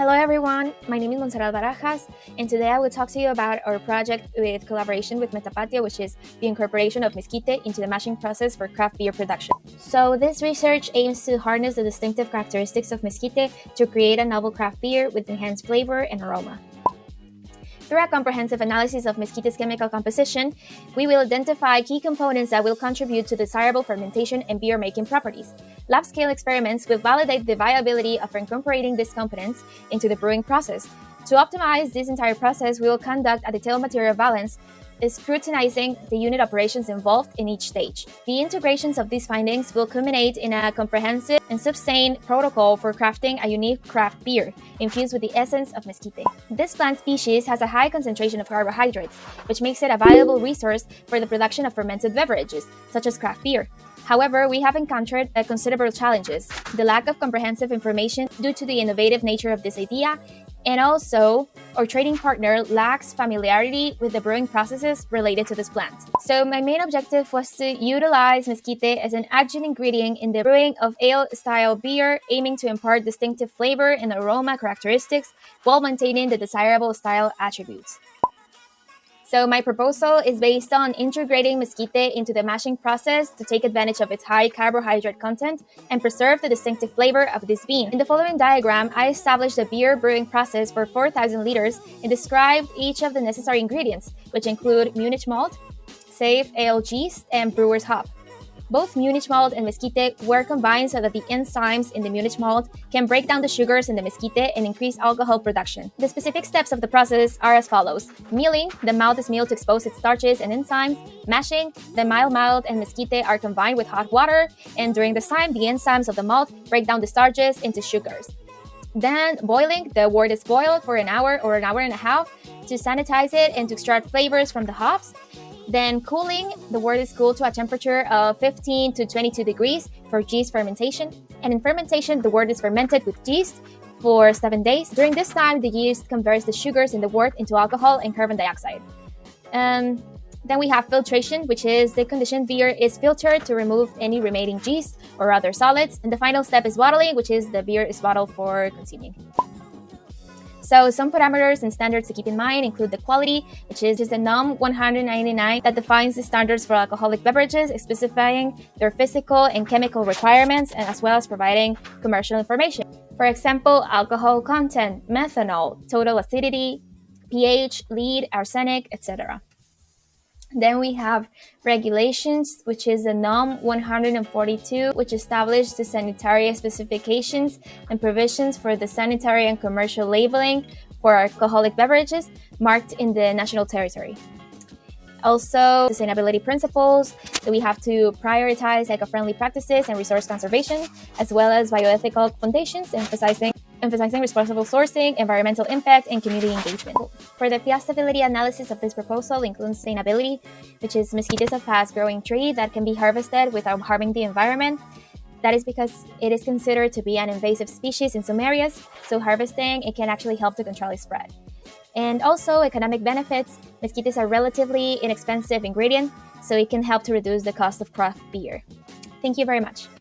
Hello everyone, my name is Montserrat Barajas, and today I will talk to you about our project with collaboration with Metapatio, which is the incorporation of mesquite into the mashing process for craft beer production. So this research aims to harness the distinctive characteristics of mesquite to create a novel craft beer with enhanced flavor and aroma. Through a comprehensive analysis of mesquite's chemical composition, we will identify key components that will contribute to desirable fermentation and beer-making properties. Lab-scale experiments will validate the viability of incorporating these components into the brewing process. To optimize this entire process, we will conduct a detailed material balance, scrutinizing the unit operations involved in each stage. The integrations of these findings will culminate in a comprehensive and sustained protocol for crafting a unique craft beer, infused with the essence of mesquite. This plant species has a high concentration of carbohydrates, which makes it a valuable resource for the production of fermented beverages, such as craft beer. However, we have encountered considerable challenges: the lack of comprehensive information due to the innovative nature of this idea, and also our trading partner lacks familiarity with the brewing processes related to this plant. So my main objective was to utilize mesquite as an adjunct ingredient in the brewing of ale-style beer, aiming to impart distinctive flavor and aroma characteristics while maintaining the desirable style attributes. So my proposal is based on integrating mesquite into the mashing process to take advantage of its high carbohydrate content and preserve the distinctive flavor of this bean. In the following diagram, I established the beer brewing process for 4,000 liters and described each of the necessary ingredients, which include Munich malt, safe ale yeast, and brewer's hop. Both Munich malt and mesquite were combined so that the enzymes in the Munich malt can break down the sugars in the mesquite and increase alcohol production. The specific steps of the process are as follows: milling, the malt is milled to expose its starches and enzymes; mashing, the mild malt and mesquite are combined with hot water, and during this time, the enzymes of the malt break down the starches into sugars. Then boiling, the wort is boiled for an hour or an hour and a half to sanitize it and to extract flavors from the hops. Then cooling, the wort is cooled to a temperature of 15 to 22 degrees for yeast fermentation. And in fermentation, the wort is fermented with yeast for 7 days. During this time, the yeast converts the sugars in the wort into alcohol and carbon dioxide. Then we have filtration, which is the conditioned beer is filtered to remove any remaining yeast or other solids. And the final step is bottling, which is the beer is bottled for consuming. So some parameters and standards to keep in mind include the quality, which is the NOM 199 that defines the standards for alcoholic beverages, specifying their physical and chemical requirements, and as well as providing commercial information. For example, alcohol content, methanol, total acidity, pH, lead, arsenic, etc. Then we have regulations, which is the NOM 142, which established the sanitary specifications and provisions for the sanitary and commercial labeling for alcoholic beverages marked in the national territory. Also, sustainability principles, that we have to prioritize eco-friendly practices and resource conservation, as well as bioethical foundations, emphasizing responsible sourcing, environmental impact, and community engagement. For the feasibility analysis of this proposal includes sustainability, which is mesquite is a fast-growing tree that can be harvested without harming the environment. That is because it is considered to be an invasive species in some areas, so harvesting it can actually help to control its spread. And also economic benefits, mesquite is a relatively inexpensive ingredient, so it can help to reduce the cost of craft beer. Thank you very much.